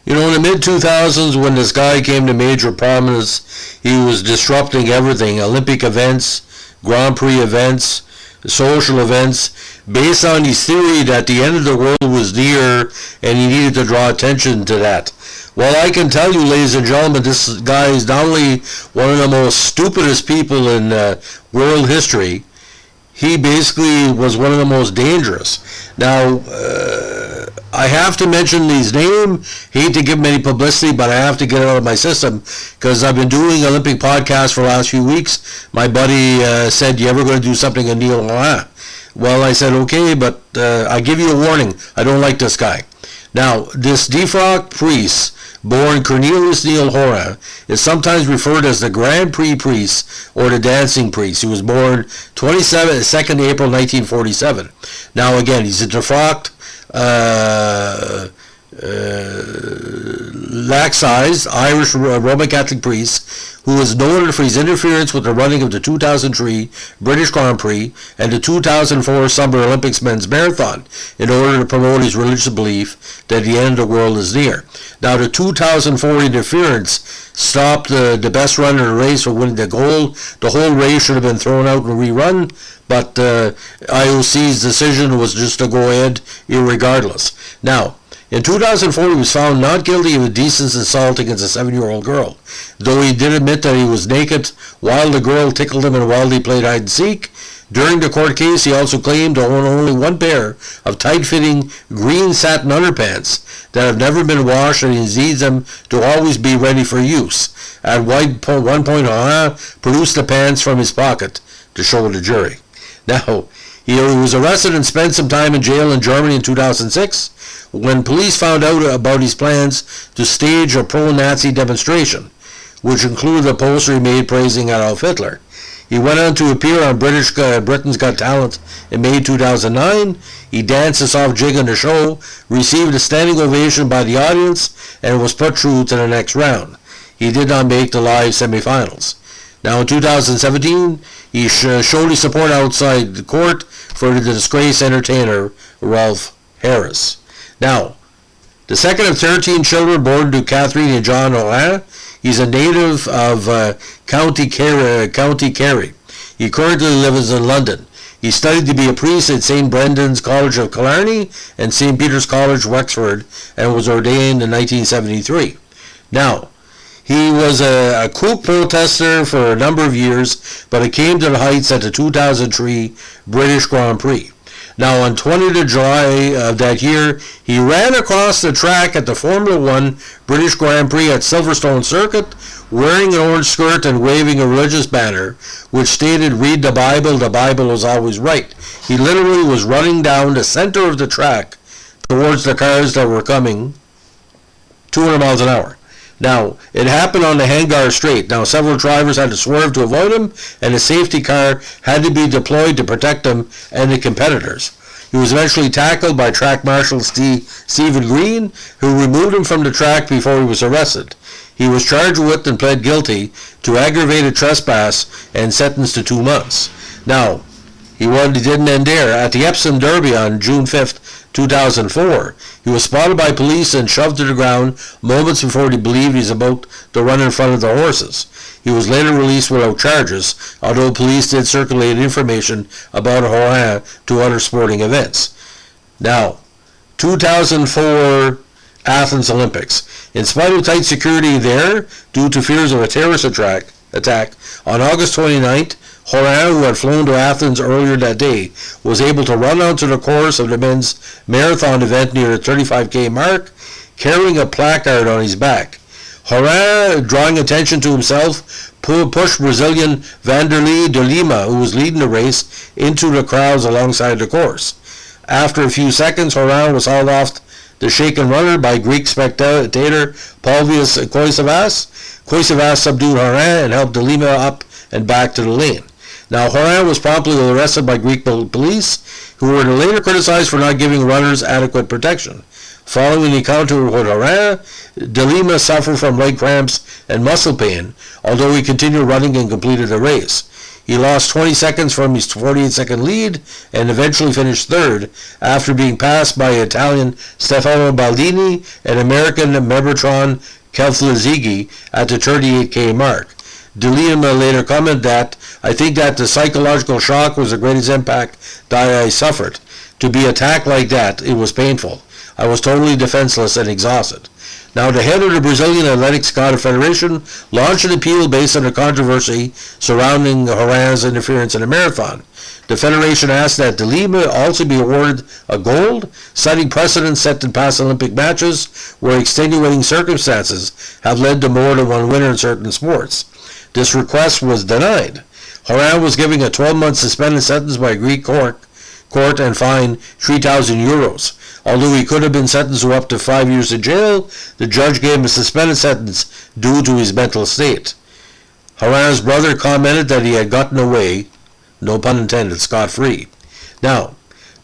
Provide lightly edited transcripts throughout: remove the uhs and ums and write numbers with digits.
You know, in the mid-2000s, when this guy came to major prominence, he was disrupting everything, Olympic events, Grand Prix events, social events, based on his theory that the end of the world was near and he needed to draw attention to that. Well, I can tell you, ladies and gentlemen, this guy is not only one of the most stupidest people in world history, he basically was one of the most dangerous. Now, I have to mention his name. Hate to give him any publicity, but I have to get it out of my system because I've been doing Olympic podcasts for the last few weeks. My buddy said, "You ever going to do something on Neil Horan?" Well, I said, okay, but I give you a warning. I don't like this guy. Now, this defrocked priest, born Cornelius Neil Horan, is sometimes referred as the Grand Prix priest or the dancing priest. He was born 2nd April 1947. Now, again, he's a defrocked, lax-sized Irish Roman Catholic priest who is noted for his interference with the running of the 2003 British Grand Prix and the 2004 Summer Olympics men's marathon in order to promote his religious belief that the end of the world is near. Now, the 2004 interference stopped the best runner in the race from winning the gold. The whole race should have been thrown out and rerun, but IOC's decision was just to go ahead irregardless. Now, in 2004, he was found not guilty of indecent assault against a 7-year-old girl, though he did admit that he was naked while the girl tickled him and while he played hide-and-seek. During the court case, he also claimed to own only one pair of tight-fitting green satin underpants that have never been washed, and he needs them to always be ready for use. At one point, Horan produced the pants from his pocket to show the jury. Now, he was arrested and spent some time in jail in Germany in 2006 when police found out about his plans to stage a pro-Nazi demonstration, which included a poster he made praising Adolf Hitler. He went on to appear on Britain's Got Talent in May 2009. He danced a soft jig on the show, received a standing ovation by the audience, and was put through to the next round. He did not make the live semifinals. Now in 2017, he showed his support outside the court for the disgraced entertainer Ralph Harris. Now, the second of 13 children born to Catherine and John Horan, he's a native of County Kerry. He currently lives in London. He studied to be a priest at St. Brendan's College of Killarney and St. Peter's College, Wexford, and was ordained in 1973. Now, he was a kook protester for a number of years, but it came to the heights at the 2003 British Grand Prix. Now, on 20th of July of that year, he ran across the track at the Formula One British Grand Prix at Silverstone Circuit, wearing an orange skirt and waving a religious banner, which stated, "Read the Bible is always right." He literally was running down the center of the track towards the cars that were coming 200 miles an hour. Now, it happened on the Hangar Straight. Now, several drivers had to swerve to avoid him, and a safety car had to be deployed to protect him and the competitors. He was eventually tackled by track marshal Stephen Green, who removed him from the track before he was arrested. He was charged with and pled guilty to aggravated trespass and sentenced to 2 months. Now, he didn't end there. At the Epsom Derby on June 5th, 2004, he was spotted by police and shoved to the ground moments before he believed he was about to run in front of the horses. He was later released without charges, although police did circulate information about Horan to other sporting events. Now, 2004 Athens Olympics. In spite of tight security there, due to fears of a terrorist attack, on August 29th, Horan, who had flown to Athens earlier that day, was able to run onto the course of the men's marathon event near the 35K mark, carrying a placard on his back. Horan, drawing attention to himself, pushed Brazilian Vanderlei de Lima, who was leading the race, into the crowds alongside the course. After a few seconds, Horan was hauled off the shaken runner by Greek spectator Pavlos Koisavas. Koisavas subdued Horan and helped de Lima up and back to the lane. Now, Horan was promptly arrested by Greek police, who were later criticized for not giving runners adequate protection. Following the encounter with Horan, de Lima suffered from leg cramps and muscle pain, although he continued running and completed the race. He lost 20 seconds from his 48-second lead and eventually finished third after being passed by Italian Stefano Baldini and American Mebertron Kelflazigi at the 38K mark. De Lima later commented that, "I think that the psychological shock was the greatest impact that I suffered. To be attacked like that, it was painful. I was totally defenseless and exhausted." Now, the head of the Brazilian Athletics Confederation launched an appeal based on a controversy surrounding Horan's interference in a marathon. The federation asked that De Lima also be awarded a gold, citing precedents set in past Olympic matches where extenuating circumstances have led to more than one winner in certain sports. This request was denied. Horan was given a 12-month suspended sentence by a Greek court and fined €3,000. Although he could have been sentenced to up to 5 years in jail, the judge gave him a suspended sentence due to his mental state. Horan's brother commented that he had gotten away, no pun intended, scot-free. Now,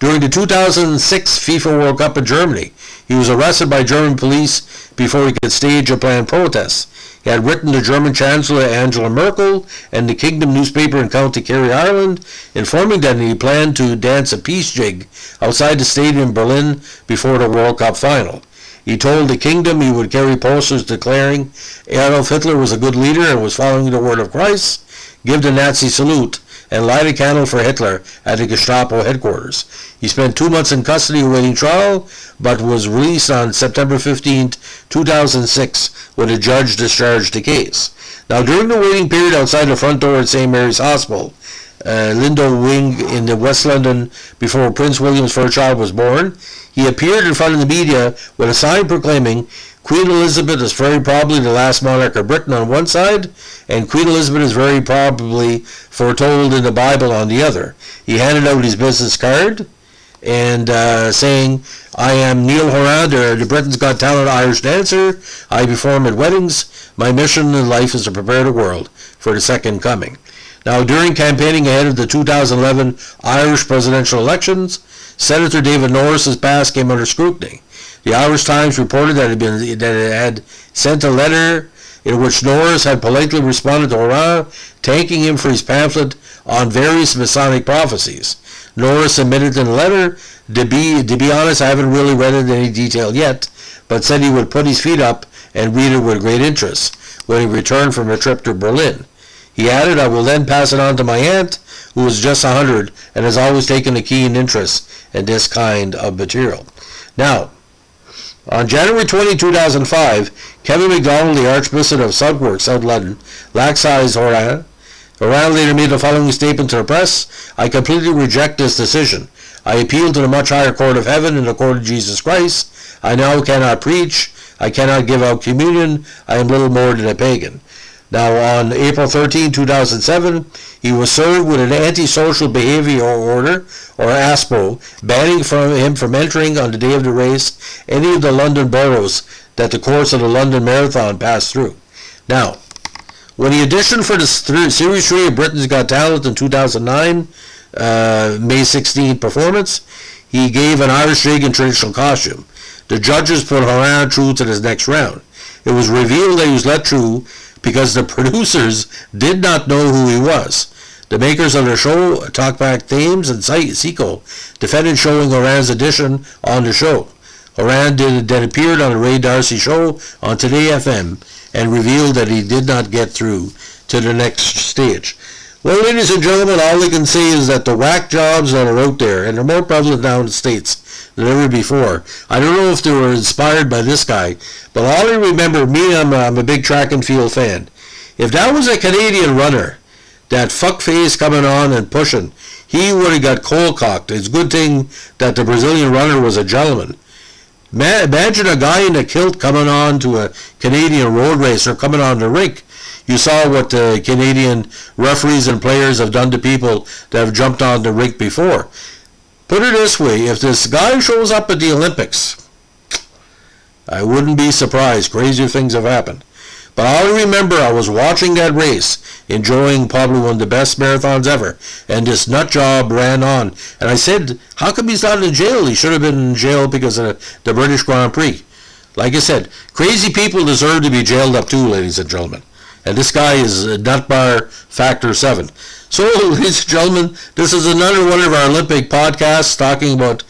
during the 2006 FIFA World Cup in Germany, he was arrested by German police before he could stage a planned protest. He had written to German Chancellor Angela Merkel and the Kingdom newspaper in County Kerry, Ireland, informing that he planned to dance a peace jig outside the stadium in Berlin before the World Cup final. He told the Kingdom he would carry posters declaring Adolf Hitler was a good leader and was following the word of Christ, give the Nazi salute, and light a candle for Hitler at the Gestapo headquarters. He spent 2 months in custody awaiting trial, but was released on September 15, 2006, when a judge discharged the case. Now, during the waiting period outside the front door at St. Mary's Hospital, Lindo Wing in the West London, before Prince William's first child was born, he appeared in front of the media with a sign proclaiming, "Queen Elizabeth is very probably the last monarch of Britain" on one side, and "Queen Elizabeth is very probably foretold in the Bible" on the other. He handed out his business card and saying, "I am Neil Horan, the Britain's Got Talent Irish dancer. I perform at weddings. My mission in life is to prepare the world for the second coming." Now, during campaigning ahead of the 2011 Irish presidential elections, Senator David Norris's past came under scrutiny. The Irish Times reported that it had sent a letter in which Norris had politely responded to Horan, thanking him for his pamphlet on various Masonic prophecies. Norris admitted in the letter, to be honest, I haven't really read it in any detail yet, but said he would put his feet up and read it with great interest when he returned from a trip to Berlin. He added, "I will then pass it on to my aunt, who is just 100 and has always taken a keen interest in this kind of material." Now, on January 20, 2005, Kevin MacDonald, the Archbishop of Southwark, South London, laxized Horan. Horan later made the following statement to the press: "I completely reject this decision. I appeal to the much higher court of heaven and the court of Jesus Christ. I now cannot preach. I cannot give out communion. I am little more than a pagan." Now, on April 13, 2007, he was served with an antisocial behavior order, or ASPO, banning him from entering on the day of the race any of the London boroughs that the course of the London Marathon passed through. Now, when he auditioned for the Series 3 of Britain's Got Talent in 2009, May 16 performance, he gave an Irish jig in traditional costume. The judges put Horan through to this next round. It was revealed that he was let through because the producers did not know who he was. The makers of the show, Talkback Thames and Seco, defended showing Horan's audition on the show. Horan then appeared on the Ray Darcy show on Today FM and revealed that he did not get through to the next stage. Well, ladies and gentlemen, all I can say is that the whack jobs that are out there, and they're more prevalent now in the States than ever before. I don't know if they were inspired by this guy, but all I remember, I'm a big track and field fan. If that was a Canadian runner, that fuckface coming on and pushing, he would have got cold-cocked. It's a good thing that the Brazilian runner was a gentleman. Imagine a guy in a kilt coming on to a Canadian road racer coming on the rink. You saw what the Canadian referees and players have done to people that have jumped on the rink before. Put it this way, if this guy shows up at the Olympics, I wouldn't be surprised. Crazier things have happened. But all I remember, I was watching that race, enjoying probably one of the best marathons ever, and this nut job ran on. And I said, how come he's not in jail? He should have been in jail because of the British Grand Prix. Like I said, crazy people deserve to be jailed up too, ladies and gentlemen. And this guy is nut bar factor 7. So, ladies and gentlemen, this is another one of our Olympic podcasts talking about,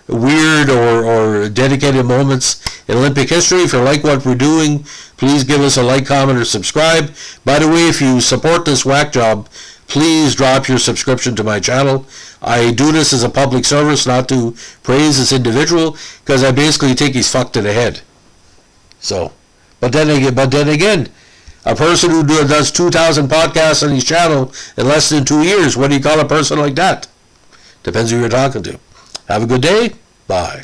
weird or dedicated moments in Olympic history. If you like what we're doing, please give us a like, comment, or subscribe. By the way, if you support this whack job, please drop your subscription to my channel. I do this as a public service, not to praise this individual, because I basically think he's fucked in the head. So, but then again, a person who does 2,000 podcasts on his channel in less than 2 years, what do you call a person like that? Depends who you're talking to. Have a good day. Bye.